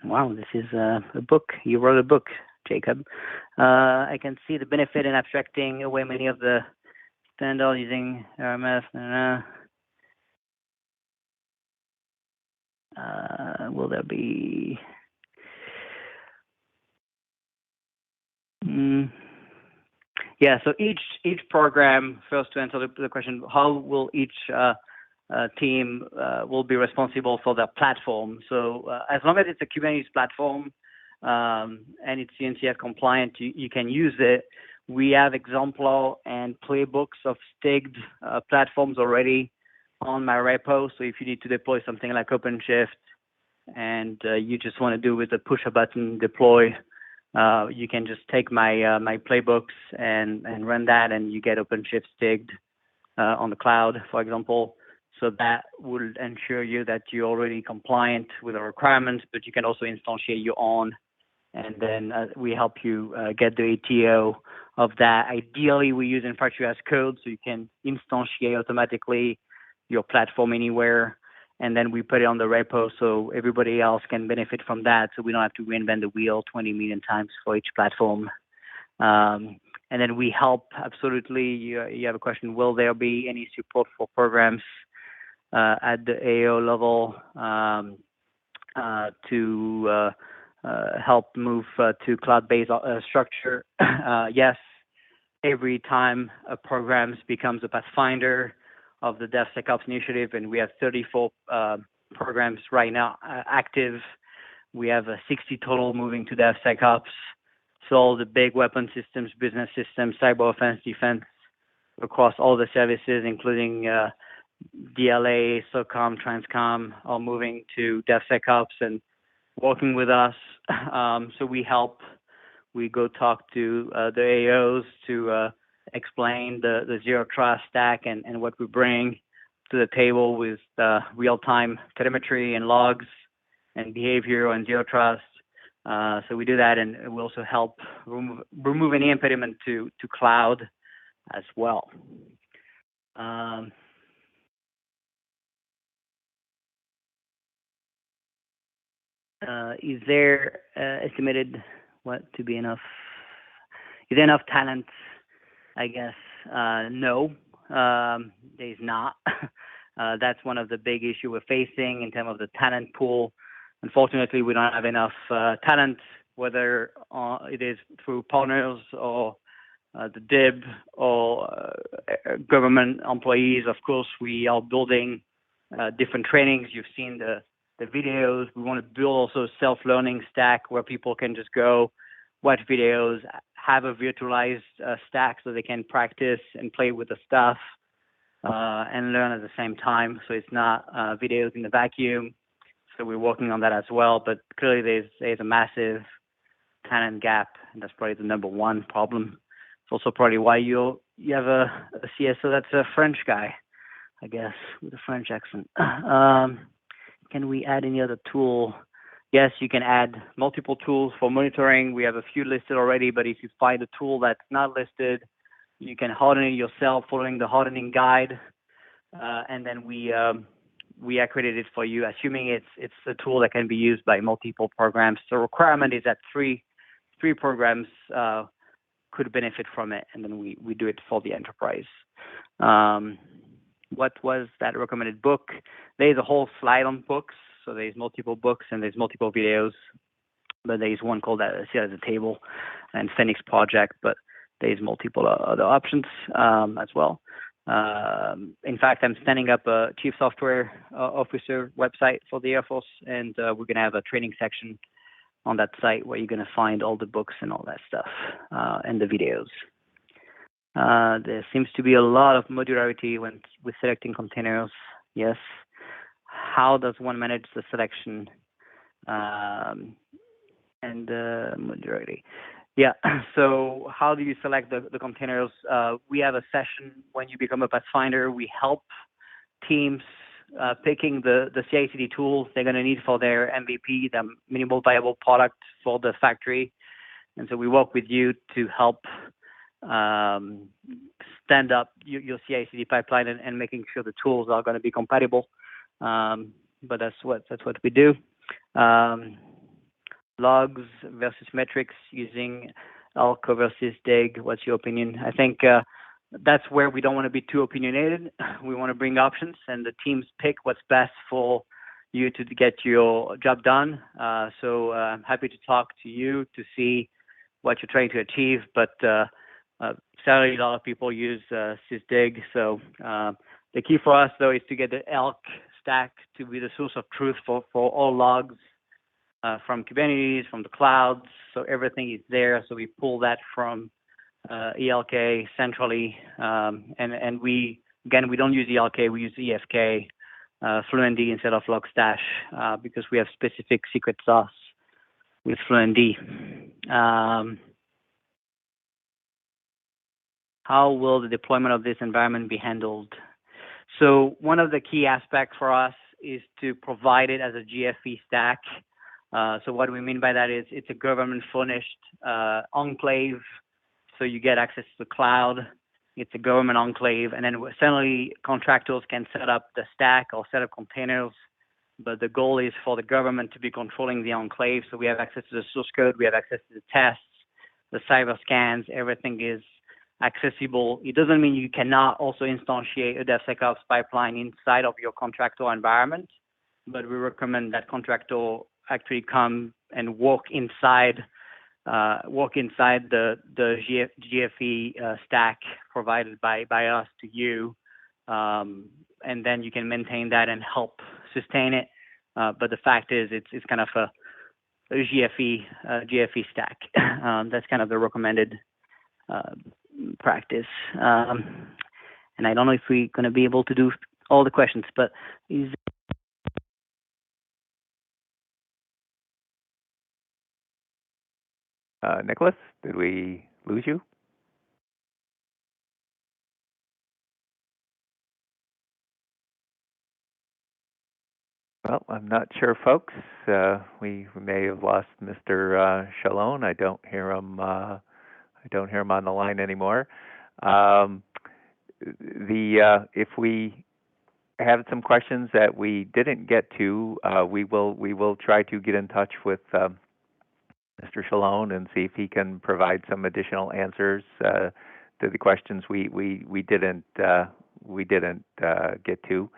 Speaker 3: Wow, this is a book. You wrote a book, Jacob. I can see the benefit in abstracting away many of the standards using RMS. Will there be? Yeah. So each program. First, to answer the question, how will each team will be responsible for their platform? So as long as it's a Kubernetes platform and it's CNCF compliant, you can use it. We have exemplar and playbooks of STIG'd platforms already on my repo. So if you need to deploy something like OpenShift and you just want to do with a push a button deploy, you can just take my my playbooks and run that, and you get OpenShift STIG'd on the cloud, for example. So that will ensure you that you're already compliant with the requirements, but you can also instantiate your own. And then we help you get the ATO of that. Ideally, we use Infrastructure as code, so you can instantiate automatically your platform anywhere. And then we put it on the repo so everybody else can benefit from that, so we don't have to reinvent the wheel 20 million times for each platform. And then we help, absolutely, you have a question, will there be any support for programs at the AO level to help move to cloud-based structure? Yes, every time a program becomes a Pathfinder of the DevSecOps initiative, and we have 34 programs right now active. We have 60 total moving to DevSecOps. So all the big weapon systems, business systems, cyber offense, defense, across all the services, including DLA, SOCOM, Transcom, are moving to DevSecOps and working with us. So we help. We go talk to the AOs to explain the Zero Trust stack and what we bring to the table with real-time telemetry and logs and behavior and Zero Trust. So we do that, and we also help remove any impediment to cloud as well. Is there estimated to be enough? Is there enough talent? I guess no, there's not. That's one of the big issues we're facing in terms of the talent pool. Unfortunately, we don't have enough talent, whether it is through partners or the DIB or government employees. Of course, we are building different trainings. You've seen the videos. We want to build also a self-learning stack where people can just go watch videos, have a virtualized stack so they can practice and play with the stuff and learn at the same time. So it's not videos in the vacuum. So we're working on that as well. But clearly there's a massive talent gap, and that's probably the number one problem. It's also probably why you have a CSO that's a French guy, I guess, with a French accent. Can we add any other tool? Yes, you can add multiple tools for monitoring. We have a few listed already, but if you find a tool that's not listed, you can harden it yourself following the hardening guide, and then we accredit it for you, assuming it's a tool that can be used by multiple programs. The requirement is that three programs could benefit from it, and then we do it for the enterprise. What was that recommended book? There's a whole slide on books. So there's multiple books and there's multiple videos, but there's one called Sit at the Table and Phoenix Project, but there's multiple other options as well. In fact, I'm standing up a Chief Software Officer website for the Air Force, and we're going to have a training section on that site where you're going to find all the books and all that stuff and the videos. There seems to be a lot of modularity with selecting containers. Yes. How does one manage the selection and modularity? Yeah. So how do you select the containers? We have a session when you become a Pathfinder. We help teams picking the CI/CD tools they're going to need for their MVP, the minimal viable product for the factory. And so we work with you to help stand up your CI/CD pipeline and making sure the tools are going to be compatible. but that's what we do. Logs versus metrics using ALCO versus DIG. What's your opinion? I think that's where we don't want to be too opinionated. We want to bring options, and the teams pick what's best for you to get your job done. So I'm happy to talk to you to see what you're trying to achieve, but certainly a lot of people use SysDig. So the key for us, though, is to get the ELK stack to be the source of truth for all logs from Kubernetes, from the clouds. So everything is there. So we pull that from ELK centrally. And we don't use ELK, we use EFK, FluentD instead of Logstash, because we have specific secret sauce with FluentD. How will the deployment of this environment be handled? So one of the key aspects for us is to provide it as a GFE stack. So what we mean by that is it's a government-furnished enclave, so you get access to the cloud. It's a government enclave, and then certainly contractors can set up the stack or set up containers, but the goal is for the government to be controlling the enclave, so we have access to the source code, we have access to the tests, the cyber scans, everything is accessible. It doesn't mean you cannot also instantiate a DevSecOps pipeline inside of your contractor environment, but we recommend that contractor actually come and walk inside the GFE stack provided by us to you, and then you can maintain that and help sustain it. But the fact is, it's kind of a GFE stack. That's kind of the recommended practice. And I don't know if we're going to be able to do all the questions, but
Speaker 1: Nicholas, did we lose you? Well, I'm not sure, folks. We may have lost Mr. Chalone. I don't hear him. I don't hear him on the line anymore. If we have some questions that we didn't get to, we will try to get in touch with Mr. Chalone and see if he can provide some additional answers to the questions we didn't get to.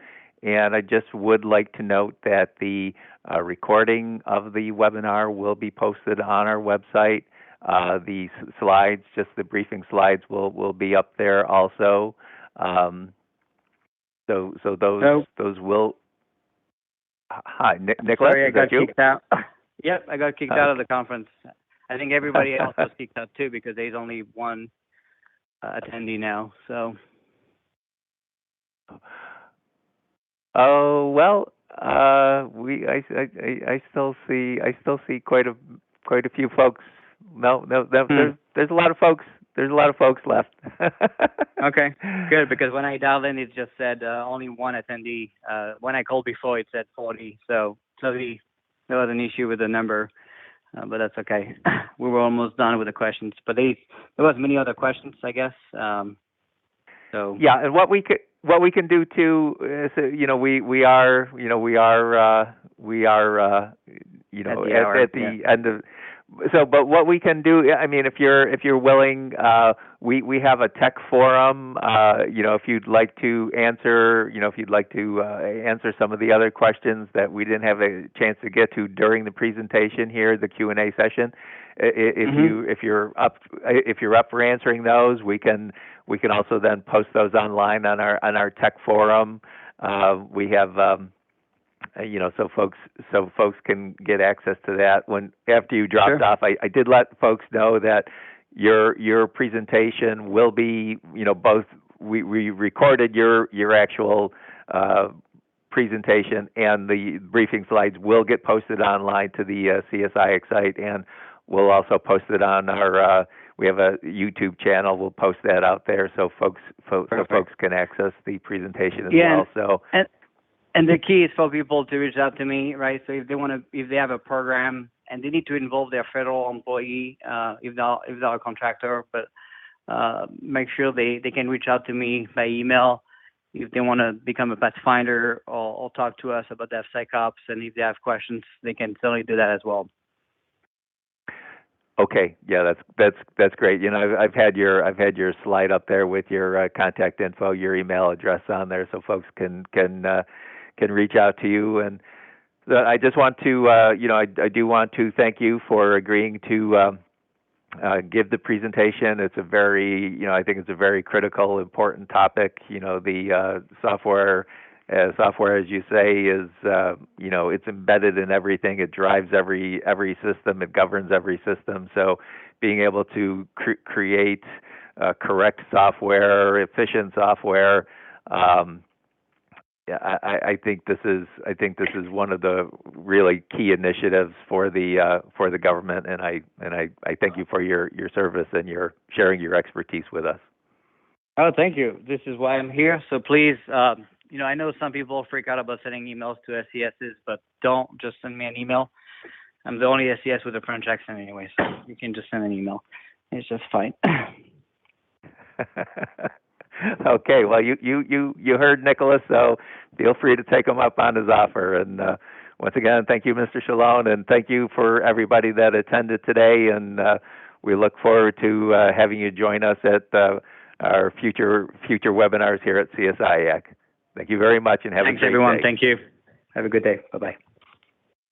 Speaker 1: And I just would like to note that the recording of the webinar will be posted on our website. The slides, just the briefing slides, will be up there also. So those will. Hi, Nicholas.
Speaker 3: Sorry, I got
Speaker 1: you?
Speaker 3: kicked out. Yep, I got kicked out of the conference. I think everybody else was kicked out too because there's only one attendee now. So.
Speaker 1: Oh well, I still see quite a few folks. No, there's a lot of folks. There's a lot of folks left.
Speaker 3: Okay, good, because when I dialed in, it just said only one attendee. When I called before, it said 40. So clearly there was an issue with the number, but that's okay. We were almost done with the questions, but there was many other questions, I guess. So
Speaker 1: yeah, and what we can do too is, we are at the end of. So, but what we can do, I mean, if you're willing, we have a tech forum. If you'd like to answer, answer some of the other questions that we didn't have a chance to get to during the presentation here, the Q&A session. If you're up for answering those, we can also then post those online on our tech forum. We have. So folks can get access to that after you dropped off. I did let folks know that your presentation will be, both we recorded your actual presentation, and the briefing slides will get posted online to the CSIX site, and we'll also post it on our. We have a YouTube channel. We'll post that out there so folks can access the presentation as well. So.
Speaker 3: And the key is for people to reach out to me, right? So if they have a program and they need to involve their federal employee, if they're a contractor, but make sure they can reach out to me by email. if they want to become a Pathfinder or talk to us about DevSecOps, and if they have questions, they can certainly do that as well.
Speaker 1: Okay, yeah, that's great. You know, I've had your slide up there with your contact info, your email address on there, so folks can reach out to you. And I just want to, you know, I do want to thank you for agreeing to give the presentation. It's a very, you know, I think it's a very critical, important topic. You know, the software, as you say, is, you know, it's embedded in everything. It drives every system. It governs every system. So being able to create correct software, efficient software, yeah, I think this is one of the really key initiatives for the government, and I thank you for your service and your sharing your expertise with us.
Speaker 3: Oh, thank you. This is why I'm here. So please, you know, I know some people freak out about sending emails to SESs, but don't just send me an email. I'm the only SES with a French accent anyway, so you can just send an email. It's just fine.
Speaker 1: Okay, well, you heard Nicholas, so feel free to take him up on his offer. And once again, thank you, Mr. Chalone, and thank you for everybody that attended today. And we look forward to having you join us at our future webinars here at CSIAC. Thank you very much, and have a great day.
Speaker 3: Thanks, everyone. Thank you. Have a good day. Bye-bye.